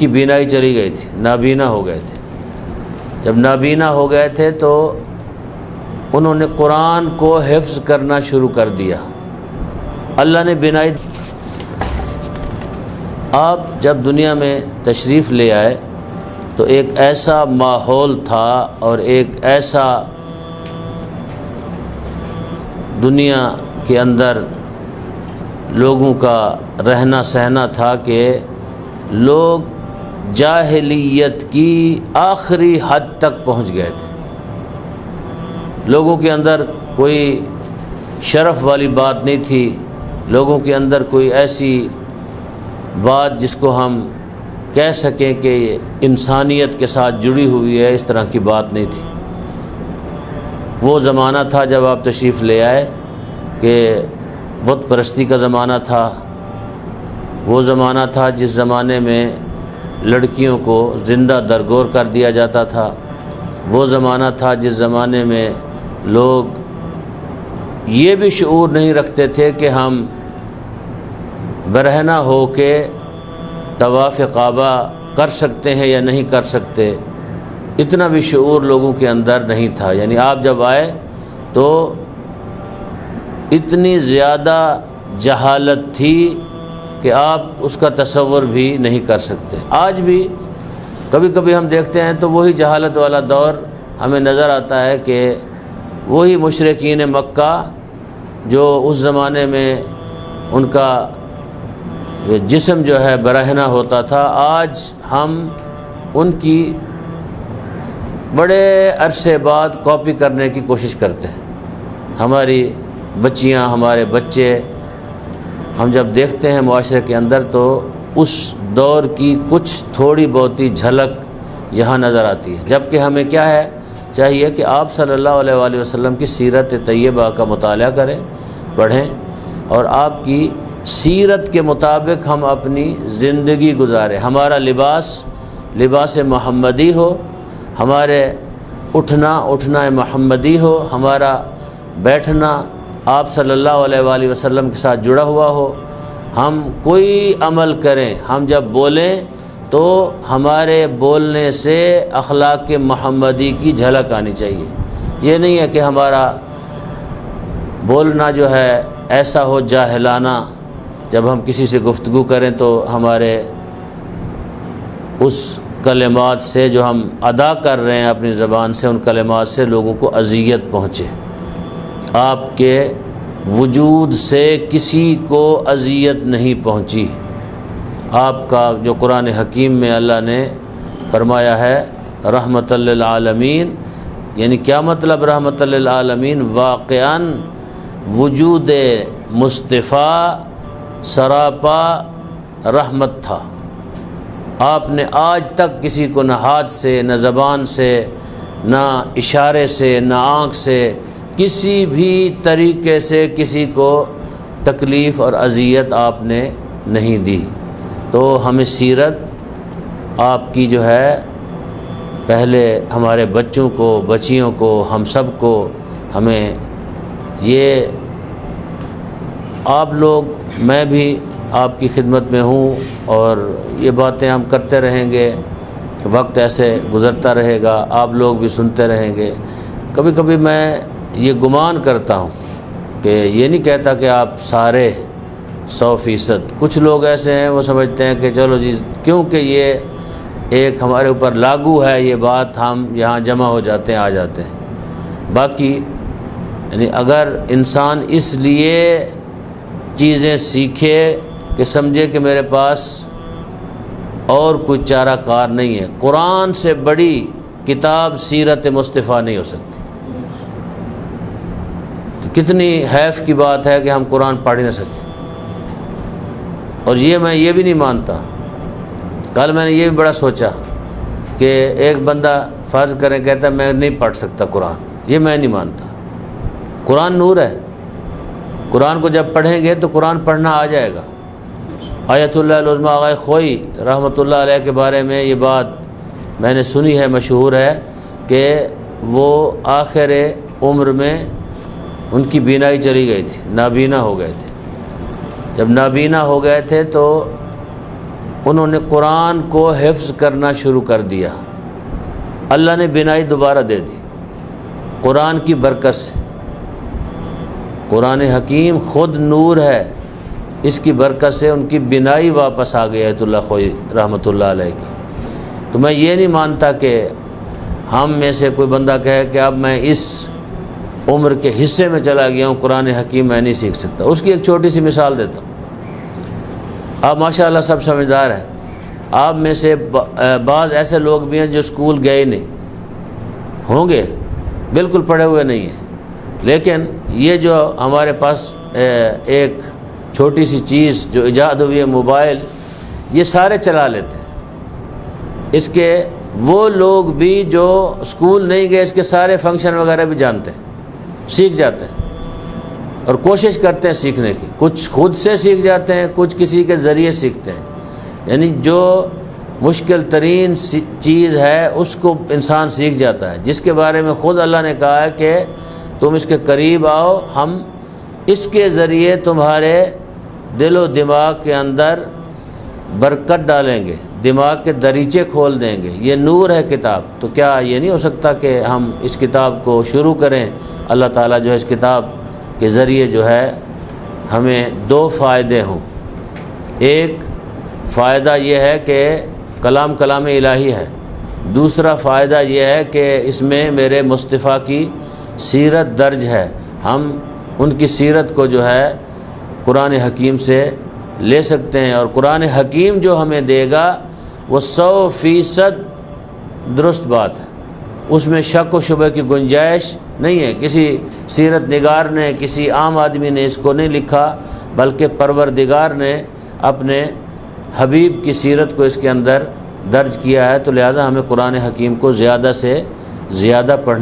کی بینائی چلی گئی تھی، نابینا ہو گئے تھے۔ جب نابینا ہو گئے تھے تو انہوں نے قرآن کو حفظ کرنا شروع کر دیا، اللہ نے بینائی۔ آپ جب دنیا میں تشریف لے آئے تو ایک ایسا ماحول تھا اور ایک ایسا دنیا کے اندر لوگوں کا رہنا سہنا تھا کہ لوگ جاہلیت کی آخری حد تک پہنچ گئے تھے۔ لوگوں کے اندر کوئی شرف والی بات نہیں تھی، لوگوں کے اندر کوئی ایسی بات جس کو ہم کہہ سکیں کہ انسانیت کے ساتھ جڑی ہوئی ہے، اس طرح کی بات نہیں تھی۔ وہ زمانہ تھا جب آپ تشریف لے آئے کہ بت پرستی کا زمانہ تھا، وہ زمانہ تھا جس زمانے میں لڑکیوں کو زندہ درگور کر دیا جاتا تھا، وہ زمانہ تھا جس زمانے میں لوگ یہ بھی شعور نہیں رکھتے تھے کہ ہم برہنہ ہو کے طواف کعبہ کر سکتے ہیں یا نہیں کر سکتے، اتنا بھی شعور لوگوں کے اندر نہیں تھا۔ یعنی آپ جب آئے تو اتنی زیادہ جہالت تھی کہ آپ اس کا تصور بھی نہیں کر سکتے۔ آج بھی کبھی کبھی ہم دیکھتے ہیں تو وہی جہالت والا دور ہمیں نظر آتا ہے کہ وہی مشرکین مکہ جو اس زمانے میں ان کا جسم جو ہے برہنہ ہوتا تھا، آج ہم ان کی بڑے عرصے بعد کاپی کرنے کی کوشش کرتے ہیں۔ ہماری بچیاں، ہمارے بچے، ہم جب دیکھتے ہیں معاشرے کے اندر تو اس دور کی کچھ تھوڑی بہتی جھلک یہاں نظر آتی ہے، جبکہ ہمیں کیا ہے چاہیے کہ آپ صلی اللہ علیہ وآلہ وسلم کی سیرت طیبہ کا مطالعہ کریں، پڑھیں، اور آپ کی سیرت کے مطابق ہم اپنی زندگی گزاریں۔ ہمارا لباس محمدی ہو، ہمارے اٹھنا محمدی ہو، ہمارا بیٹھنا آپ صلی اللہ علیہ وآلہ وسلم کے ساتھ جڑا ہوا ہو۔ ہم کوئی عمل کریں، ہم جب بولیں تو ہمارے بولنے سے اخلاق محمدی کی جھلک آنی چاہیے۔ یہ نہیں ہے کہ ہمارا بولنا جو ہے ایسا ہو جاہلانہ، جب ہم کسی سے گفتگو کریں تو ہمارے اس کلمات سے جو ہم ادا کر رہے ہیں اپنی زبان سے، ان کلمات سے لوگوں کو اذیت پہنچے۔ آپ کے وجود سے کسی کو اذیت نہیں پہنچی۔ آپ کا جو قرآن حکیم میں اللہ نے فرمایا ہے رحمت للعالمین، یعنی کیا مطلب رحمت للعالمین؟ واقعاً وجود مصطفیٰ سراپا رحمت تھا۔ آپ نے آج تک کسی کو نہ ہاتھ سے، نہ زبان سے، نہ اشارے سے، نہ آنکھ سے، کسی بھی طریقے سے کسی کو تکلیف اور اذیت آپ نے نہیں دی۔ تو ہمیں سیرت آپ کی جو ہے پہلے ہمارے بچوں کو، بچیوں کو، ہم سب کو ہمیں یہ آپ لوگ، میں بھی آپ کی خدمت میں ہوں اور یہ باتیں ہم کرتے رہیں گے، وقت ایسے گزرتا رہے گا، آپ لوگ بھی سنتے رہیں گے۔ کبھی کبھی میں یہ گمان کرتا ہوں کہ یہ نہیں کہتا کہ آپ سارے 100%، کچھ لوگ ایسے ہیں وہ سمجھتے ہیں کہ چلو جی کیونکہ یہ ایک ہمارے اوپر لاگو ہے یہ بات، ہم یہاں جمع ہو جاتے ہیں، آ جاتے ہیں۔ باقی یعنی اگر انسان اس لیے چیزیں سیکھے کہ سمجھے کہ میرے پاس اور کوئی چارہ کار نہیں ہے، قرآن سے بڑی کتاب سیرت مصطفیٰ نہیں ہو سکتی۔ تو کتنی حیف کی بات ہے کہ ہم قرآن پڑھ ہی نہ سکیں۔ اور میں یہ بھی نہیں مانتا، کل میں نے یہ بھی بڑا سوچا کہ ایک بندہ فرض کریں کہتا ہے میں نہیں پڑھ سکتا قرآن، یہ میں نہیں مانتا۔ قرآن نور ہے، قرآن کو جب پڑھیں گے تو قرآن پڑھنا آ جائے گا۔ آیت اللہ العظمیٰ آغا خوئی رحمۃ اللہ علیہ کے بارے میں یہ بات میں نے سنی ہے، مشہور ہے کہ وہ آخر عمر میں ان کی بینائی چلی گئی تھی، نابینا ہو گئے تھے۔ جب نابینا ہو گئے تھے تو انہوں نے قرآن کو حفظ کرنا شروع کر دیا، اللہ نے بینائی دوبارہ دے دی قرآن کی برکت سے۔ قرآن حکیم خود نور ہے، اس کی برکت سے ان کی بینائی واپس آ گئی، آیت اللہ خوئی رحمۃ اللہ علیہ کی۔ تو میں یہ نہیں مانتا کہ ہم میں سے کوئی بندہ کہے کہ اب میں اس عمر کے حصے میں چلا گیا ہوں، قرآن حکیم میں نہیں سیکھ سکتا۔ اس کی ایک چھوٹی سی مثال دیتا ہوں۔ آپ ماشاءاللہ سب سمجھدار ہیں، آپ میں سے بعض ایسے لوگ بھی ہیں جو اسکول گئے نہیں ہوں گے، بالکل پڑھے ہوئے نہیں ہیں، لیکن یہ جو ہمارے پاس ایک چھوٹی سی چیز جو ایجاد ہوئی ہے موبائل، یہ سارے چلا لیتے ہیں۔ اس کے وہ لوگ بھی جو اسکول نہیں گئے، اس کے سارے فنکشن وغیرہ بھی جانتے ہیں، سیکھ جاتے ہیں اور کوشش کرتے ہیں سیکھنے کی۔ کچھ خود سے سیکھ جاتے ہیں، کچھ کسی کے ذریعے سیکھتے ہیں۔ یعنی جو مشکل ترین چیز ہے اس کو انسان سیکھ جاتا ہے، جس کے بارے میں خود اللہ نے کہا ہے کہ تم اس کے قریب آؤ، ہم اس کے ذریعے تمہارے دل و دماغ کے اندر برکت ڈالیں گے، دماغ کے دریچے کھول دیں گے۔ یہ نور ہے کتاب۔ تو کیا یہ نہیں ہو سکتا کہ ہم اس کتاب کو شروع کریں؟ اللہ تعالیٰ جو ہے اس کتاب کے ذریعے جو ہے ہمیں دو فائدے ہوں۔ ایک فائدہ یہ ہے کہ کلام الہی ہے، دوسرا فائدہ یہ ہے کہ اس میں میرے مصطفیٰ کی سیرت درج ہے، ہم ان کی سیرت کو جو ہے قرآن حکیم سے لے سکتے ہیں، اور قرآن حکیم جو ہمیں دے گا وہ 100% درست بات ہے، اس میں شک و شبہ کی گنجائش نہیں ہے۔ کسی سیرت نگار نے، کسی عام آدمی نے اس کو نہیں لکھا، بلکہ پروردگار نے اپنے حبیب کی سیرت کو اس کے اندر درج کیا ہے۔ تو لہٰذا ہمیں قرآن حکیم کو زیادہ سے زیادہ پڑھنا